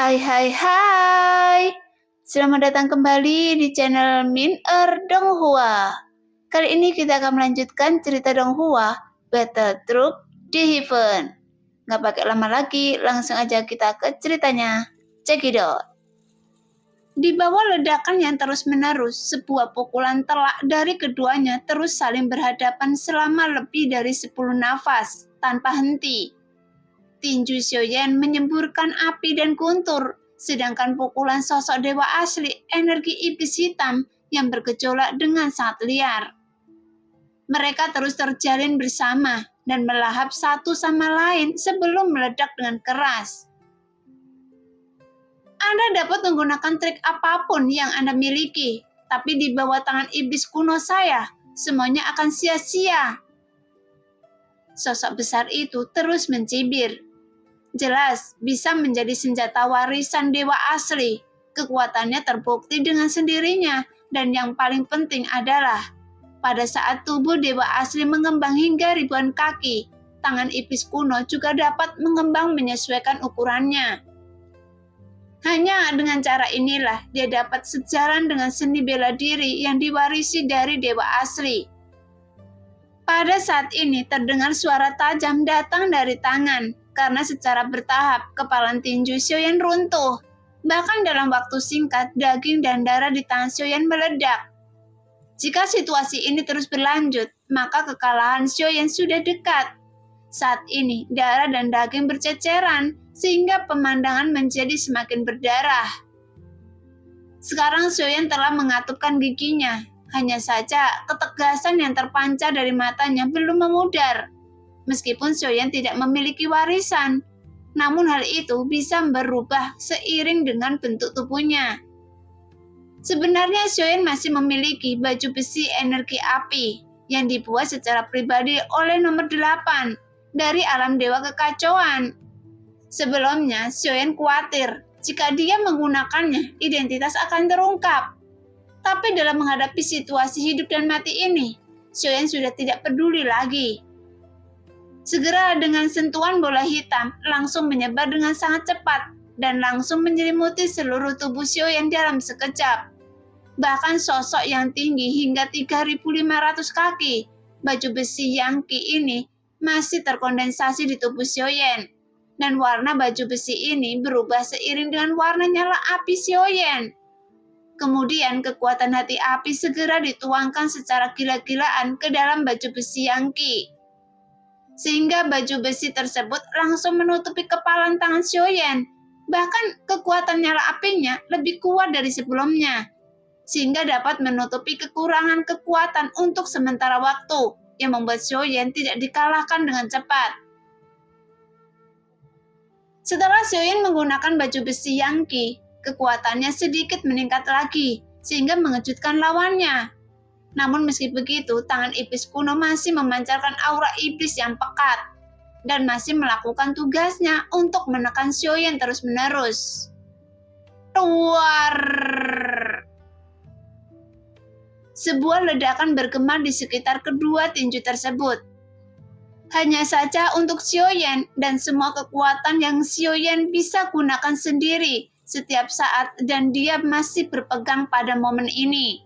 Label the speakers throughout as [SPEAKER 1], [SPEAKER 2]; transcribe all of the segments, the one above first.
[SPEAKER 1] Hai. Selamat datang kembali di channel Min Donghua. Kali ini kita akan melanjutkan cerita Donghua, Battle Troop di Heaven. Nggak pakai lama lagi, langsung aja kita ke ceritanya. Check it out. Di bawah ledakan yang terus-menerus, sebuah pukulan telak dari keduanya terus saling berhadapan selama lebih dari 10 nafas tanpa henti. Tinju Xiaoyan menyemburkan api dan guntur, sedangkan pukulan sosok dewa asli energi iblis hitam yang bergejolak dengan sangat liar. Mereka terus terjalin bersama dan melahap satu sama lain sebelum meledak dengan keras. Anda dapat menggunakan trik apapun yang Anda miliki, tapi di bawah tangan iblis kuno saya, semuanya akan sia-sia. Sosok besar itu terus mencibir. Jelas bisa menjadi senjata warisan dewa asli. Kekuatannya terbukti dengan sendirinya, dan yang paling penting adalah pada saat tubuh dewa asli mengembang hingga ribuan kaki, tangan iblis kuno juga dapat mengembang menyesuaikan ukurannya. Hanya dengan cara inilah dia dapat sejalan dengan seni bela diri yang diwarisi dari dewa asli. Pada saat ini terdengar suara tajam datang dari tangan, karena secara bertahap kepalan tinju Xiaoyan runtuh. Bahkan dalam waktu singkat, daging dan darah di tangan Xiaoyan meledak. Jika situasi ini terus berlanjut, maka kekalahan Xiaoyan sudah dekat. Saat ini, darah dan daging berceceran, sehingga pemandangan menjadi semakin berdarah. Sekarang Xiaoyan telah mengatupkan giginya. Hanya saja, ketegasan yang terpancar dari matanya belum memudar. Meskipun Xiaoyan tidak memiliki warisan, namun hal itu bisa berubah seiring dengan bentuk tubuhnya. Sebenarnya Xiaoyan masih memiliki baju besi energi api yang dibuat secara pribadi oleh nomor 8 dari alam dewa kekacauan. Sebelumnya, Xiaoyan khawatir jika dia menggunakannya, identitas akan terungkap. Tapi dalam menghadapi situasi hidup dan mati ini, Xiaoyan sudah tidak peduli lagi. Segera dengan sentuhan bola hitam langsung menyebar dengan sangat cepat dan langsung menyelimuti seluruh tubuh Xiaoyan dalam sekejap. Bahkan sosok yang tinggi hingga 3.500 kaki, baju besi Yangqi ini masih terkondensasi di tubuh Xiaoyan. Dan warna baju besi ini berubah seiring dengan warna nyala api Xiaoyan. Kemudian kekuatan hati api segera dituangkan secara gila-gilaan ke dalam baju besi Yangqi. Sehingga baju besi tersebut langsung menutupi kepalan tangan Xiaoyan. Bahkan kekuatan nyala apinya lebih kuat dari sebelumnya, sehingga dapat menutupi kekurangan kekuatan untuk sementara waktu yang membuat Xiaoyan tidak dikalahkan dengan cepat. Setelah Xiaoyan menggunakan baju besi Yangqi, kekuatannya sedikit meningkat lagi, sehingga mengejutkan lawannya. Namun meski begitu, tangan iblis kuno masih memancarkan aura iblis yang pekat dan masih melakukan tugasnya untuk menekan Xiaoyan terus-menerus. Tuar! Sebuah ledakan bergema di sekitar kedua tinju tersebut. Hanya saja untuk Xiaoyan dan semua kekuatan yang Xiaoyan bisa gunakan sendiri setiap saat, dan dia masih berpegang pada momen ini.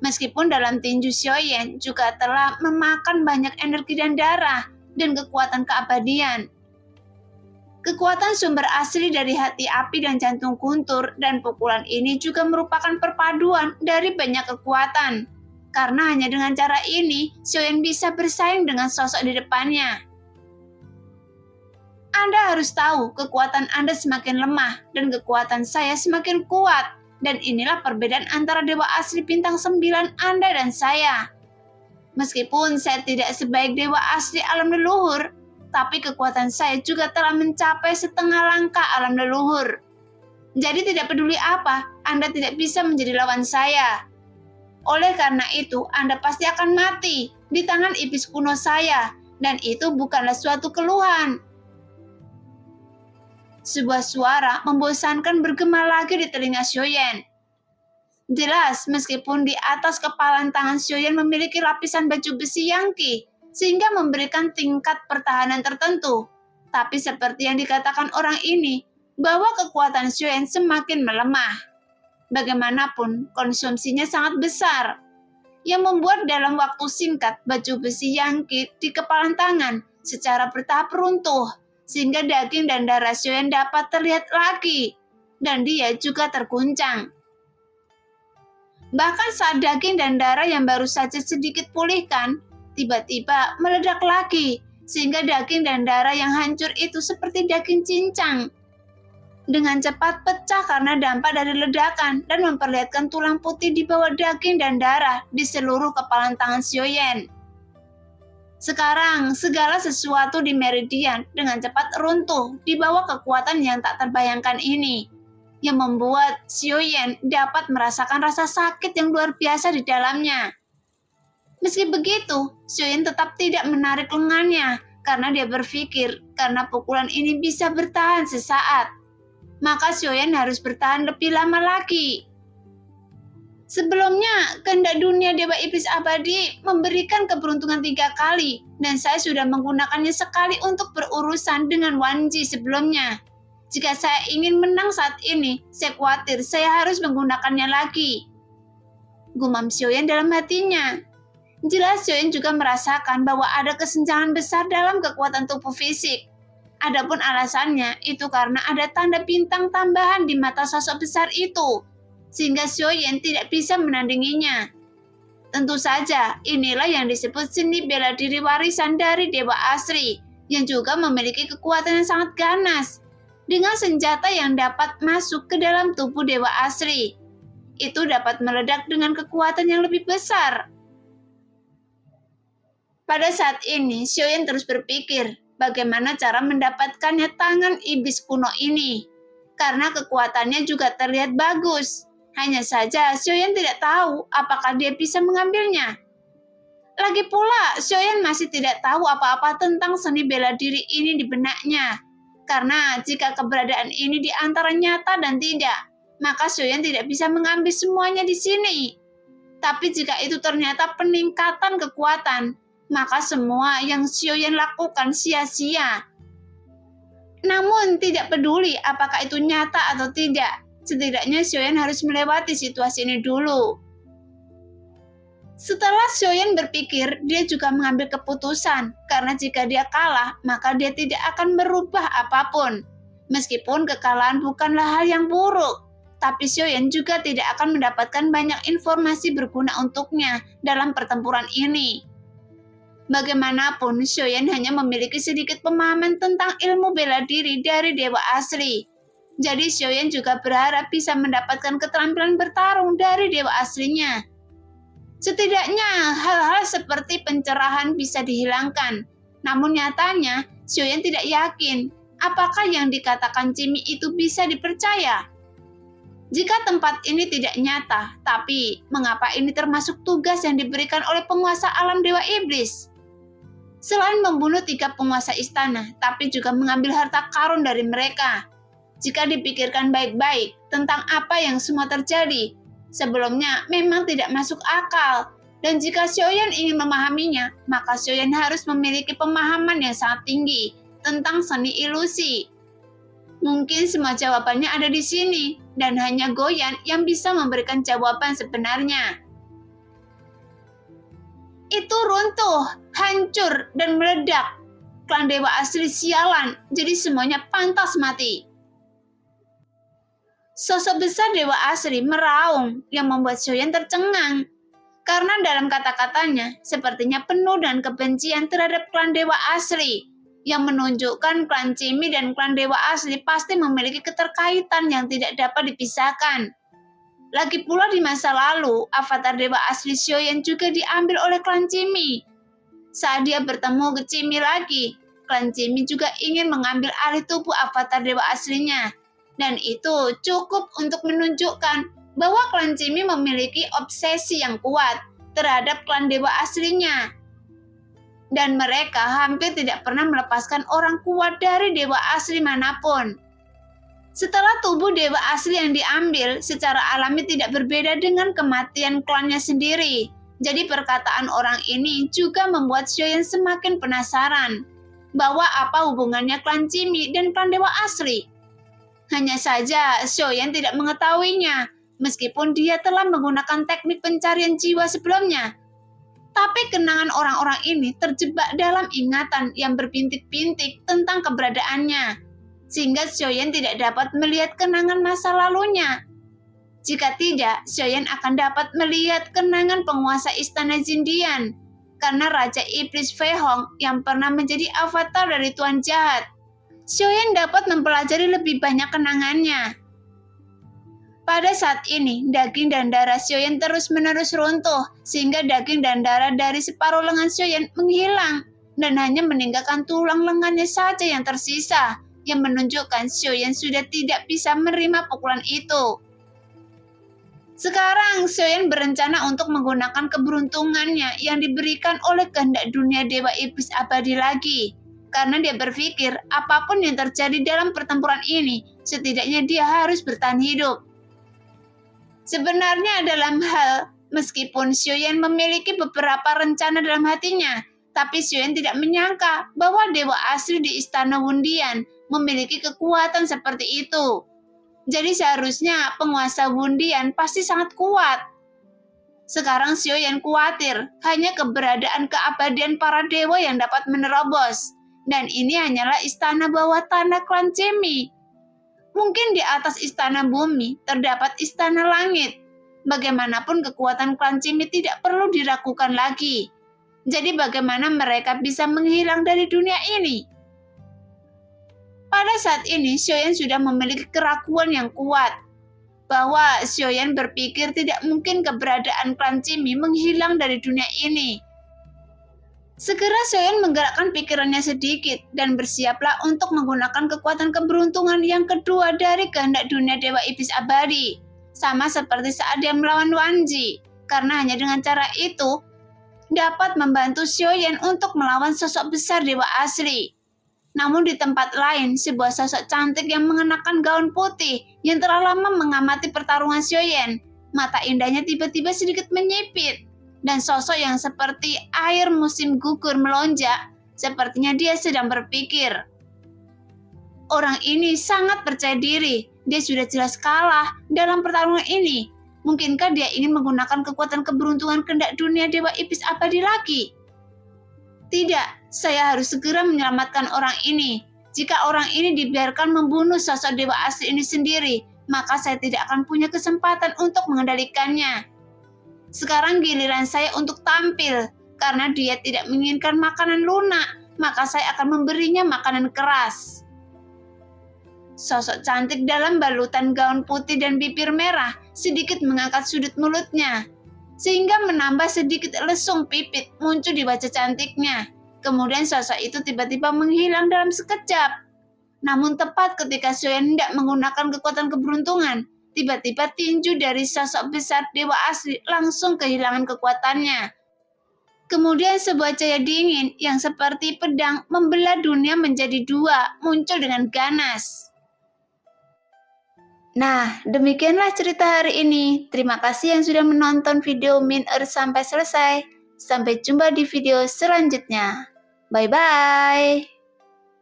[SPEAKER 1] Meskipun dalam tinju Xiaoyan juga telah memakan banyak energi dan darah dan kekuatan keabadian. Kekuatan sumber asli dari hati api dan jantung guntur dan pukulan ini juga merupakan perpaduan dari banyak kekuatan. Karena hanya dengan cara ini, Xiaoyan bisa bersaing dengan sosok di depannya. Anda harus tahu, kekuatan Anda semakin lemah dan kekuatan saya semakin kuat. Dan inilah perbedaan antara dewa asli bintang 9 Anda dan saya. Meskipun saya tidak sebaik dewa asli alam leluhur, tapi kekuatan saya juga telah mencapai setengah langkah alam leluhur. Jadi tidak peduli apa, Anda tidak bisa menjadi lawan saya. Oleh karena itu, Anda pasti akan mati di tangan iblis kuno saya, dan itu bukanlah suatu keluhan. Sebuah suara membosankan bergema lagi di telinga Xiaoyan. Jelas, meskipun di atas kepalan tangan Xiaoyan memiliki lapisan baju besi Yangqi, sehingga memberikan tingkat pertahanan tertentu. Tapi seperti yang dikatakan orang ini, bahwa kekuatan Xiuyan semakin melemah. Bagaimanapun, konsumsinya sangat besar, yang membuat dalam waktu singkat baju besi Yangkit di kepalan tangan secara bertahap runtuh, sehingga daging dan darah Xiuyan dapat terlihat lagi, dan dia juga terguncang. Bahkan saat daging dan darah yang baru saja sedikit pulihkan, tiba-tiba meledak lagi, sehingga daging dan darah yang hancur itu seperti daging cincang. Dengan cepat pecah karena dampak dari ledakan dan memperlihatkan tulang putih di bawah daging dan darah di seluruh kepalan tangan Xiuyan. Sekarang, segala sesuatu di Meridian dengan cepat runtuh di bawah kekuatan yang tak terbayangkan ini, yang membuat Xiuyan dapat merasakan rasa sakit yang luar biasa di dalamnya. Meski begitu, Xiuyan tetap tidak menarik lengannya karena dia berpikir karena pukulan ini bisa bertahan sesaat, maka Xiuyan harus bertahan lebih lama lagi. Sebelumnya, kehendak dunia Dewa Iblis Abadi memberikan keberuntungan 3 kali, dan saya sudah menggunakannya sekali untuk berurusan dengan Wanji sebelumnya. Jika saya ingin menang saat ini, saya khawatir saya harus menggunakannya lagi. Gumam Xiuyan dalam hatinya. Jelas Xiuyan juga merasakan bahwa ada kesenjangan besar dalam kekuatan tubuh fisik. Adapun alasannya itu karena ada tanda bintang tambahan di mata sosok besar itu, sehingga Xiuyan tidak bisa menandinginya. Tentu saja, inilah yang disebut seni bela diri warisan dari Dewa Asri, yang juga memiliki kekuatan yang sangat ganas. Dengan senjata yang dapat masuk ke dalam tubuh Dewa Asri, itu dapat meledak dengan kekuatan yang lebih besar. Pada saat ini, Xiuyan terus berpikir bagaimana cara mendapatkannya tangan iblis kuno ini, karena kekuatannya juga terlihat bagus. Hanya saja Xiuyan tidak tahu apakah dia bisa mengambilnya. Lagi pula, Xiuyan masih tidak tahu apa-apa tentang seni bela diri ini di benaknya, karena jika keberadaan ini di antara nyata dan tidak, maka Xiuyan tidak bisa mengambil semuanya di sini. Tapi jika itu ternyata peningkatan kekuatan, maka semua yang Xiuyan lakukan sia-sia. Namun tidak peduli apakah itu nyata atau tidak, setidaknya Xiuyan harus melewati situasi ini dulu. Setelah Xiuyan berpikir, dia juga mengambil keputusan, karena jika dia kalah, maka dia tidak akan merubah apapun. Meskipun kekalahan bukanlah hal yang buruk, tapi Xiuyan juga tidak akan mendapatkan banyak informasi berguna untuknya dalam pertempuran ini. Bagaimanapun, Xiuyan hanya memiliki sedikit pemahaman tentang ilmu bela diri dari Dewa Asli. Jadi Xiuyan juga berharap bisa mendapatkan keterampilan bertarung dari Dewa Aslinya. Setidaknya hal-hal seperti pencerahan bisa dihilangkan. Namun nyatanya, Xiuyan tidak yakin apakah yang dikatakan Cimi itu bisa dipercaya. Jika tempat ini tidak nyata, tapi mengapa ini termasuk tugas yang diberikan oleh penguasa alam Dewa Iblis? Selain membunuh 3 penguasa istana, tapi juga mengambil harta karun dari mereka. Jika dipikirkan baik-baik tentang apa yang semua terjadi, sebelumnya memang tidak masuk akal. Dan jika Xiuyan ingin memahaminya, maka Xiuyan harus memiliki pemahaman yang sangat tinggi tentang seni ilusi. Mungkin semua jawabannya ada di sini, dan hanya Goyan yang bisa memberikan jawaban sebenarnya. Itu runtuh, hancur, dan meledak. Klan Dewa Asli sialan, jadi semuanya pantas mati. Sosok besar Dewa Asli meraung yang membuat Xiuyan tercengang. Karena dalam kata-katanya, sepertinya penuh dengan kebencian terhadap klan Dewa Asli, yang menunjukkan klan Cimi dan klan Dewa Asli pasti memiliki keterkaitan yang tidak dapat dipisahkan. Lagi pula di masa lalu, avatar Dewa Asli Xiuyan juga diambil oleh klan Cimi. Saat dia bertemu ke Cimi lagi, klan Cimi juga ingin mengambil alih tubuh avatar Dewa Aslinya. Dan itu cukup untuk menunjukkan bahwa klan Cimi memiliki obsesi yang kuat terhadap klan Dewa Aslinya. Dan mereka hampir tidak pernah melepaskan orang kuat dari Dewa Asli manapun. Setelah tubuh Dewa Asli yang diambil, secara alami tidak berbeda dengan kematian klannya sendiri. Jadi perkataan orang ini juga membuat Xiuyan semakin penasaran bahwa apa hubungannya klan Cimi dan klan Dewa Asli. Hanya saja Xiaoyan tidak mengetahuinya, meskipun dia telah menggunakan teknik pencarian jiwa sebelumnya. Tapi kenangan orang-orang ini terjebak dalam ingatan yang berpintik-pintik tentang keberadaannya, sehingga Xiaoyan tidak dapat melihat kenangan masa lalunya. Jika tidak, Xiaoyan akan dapat melihat kenangan penguasa istana Zindian, karena Raja Iblis Fei Hong yang pernah menjadi avatar dari Tuan Jahat. Xiaoyan dapat mempelajari lebih banyak kenangannya. Pada saat ini, daging dan darah Xiaoyan terus-menerus runtuh, sehingga daging dan darah dari separuh lengan Xiaoyan menghilang, dan hanya meninggalkan tulang lengannya saja yang tersisa, yang menunjukkan Xiaoyan sudah tidak bisa menerima pukulan itu. Sekarang, Xiaoyan berencana untuk menggunakan keberuntungannya yang diberikan oleh kehendak dunia Dewa Iblis Abadi lagi, karena dia berpikir apapun yang terjadi dalam pertempuran ini, setidaknya dia harus bertahan hidup. Sebenarnya dalam hal, meskipun Xiaoyan memiliki beberapa rencana dalam hatinya, tapi Xiaoyan tidak menyangka bahwa dewa asli di Istana Wundian memiliki kekuatan seperti itu. Jadi seharusnya penguasa Wundian pasti sangat kuat. Sekarang Xiaoyan khawatir hanya keberadaan keabadian para dewa yang dapat menerobos. Dan ini hanyalah istana bawah tanah klan Cemi. Mungkin di atas istana bumi terdapat istana langit. Bagaimanapun kekuatan klan Cimi tidak perlu diragukan lagi. Jadi bagaimana mereka bisa menghilang dari dunia ini? Pada saat ini Xiaoyan sudah memiliki keraguan yang kuat. Bahwa Xiaoyan berpikir tidak mungkin keberadaan klan Cimi menghilang dari dunia ini. Segera Xiaoyan menggerakkan pikirannya sedikit dan bersiaplah untuk menggunakan kekuatan keberuntungan yang kedua dari kehendak dunia Dewa Iblis Abadi. Sama seperti saat dia melawan Wanji, karena hanya dengan cara itu dapat membantu Xiaoyan untuk melawan sosok besar dewa asli. Namun di tempat lain, sebuah sosok cantik yang mengenakan gaun putih yang telah lama mengamati pertarungan Xiaoyan. Mata indahnya tiba-tiba sedikit menyipit. Dan sosok yang seperti air musim gugur melonjak, sepertinya dia sedang berpikir. Orang ini sangat percaya diri, dia sudah jelas kalah dalam pertarungan ini. Mungkinkah dia ingin menggunakan kekuatan keberuntungan kehendak dunia Dewa Iblis Abadi lagi? Tidak, saya harus segera menyelamatkan orang ini. Jika orang ini dibiarkan membunuh sosok dewa asli ini sendiri, maka saya tidak akan punya kesempatan untuk mengendalikannya. Sekarang giliran saya untuk tampil, karena dia tidak menginginkan makanan lunak, maka saya akan memberinya makanan keras. Sosok cantik dalam balutan gaun putih dan bibir merah sedikit mengangkat sudut mulutnya, sehingga menambah sedikit lesung pipit muncul di wajah cantiknya. Kemudian sosok itu tiba-tiba menghilang dalam sekejap. Namun tepat ketika Xiaoyan hendak menggunakan kekuatan keberuntungan, tiba-tiba tinju dari sosok besar dewa asli langsung kehilangan kekuatannya. Kemudian sebuah cahaya dingin yang seperti pedang membelah dunia menjadi dua muncul dengan ganas. Nah, demikianlah cerita hari ini. Terima kasih yang sudah menonton video Min Earth sampai selesai. Sampai jumpa di video selanjutnya. Bye-bye.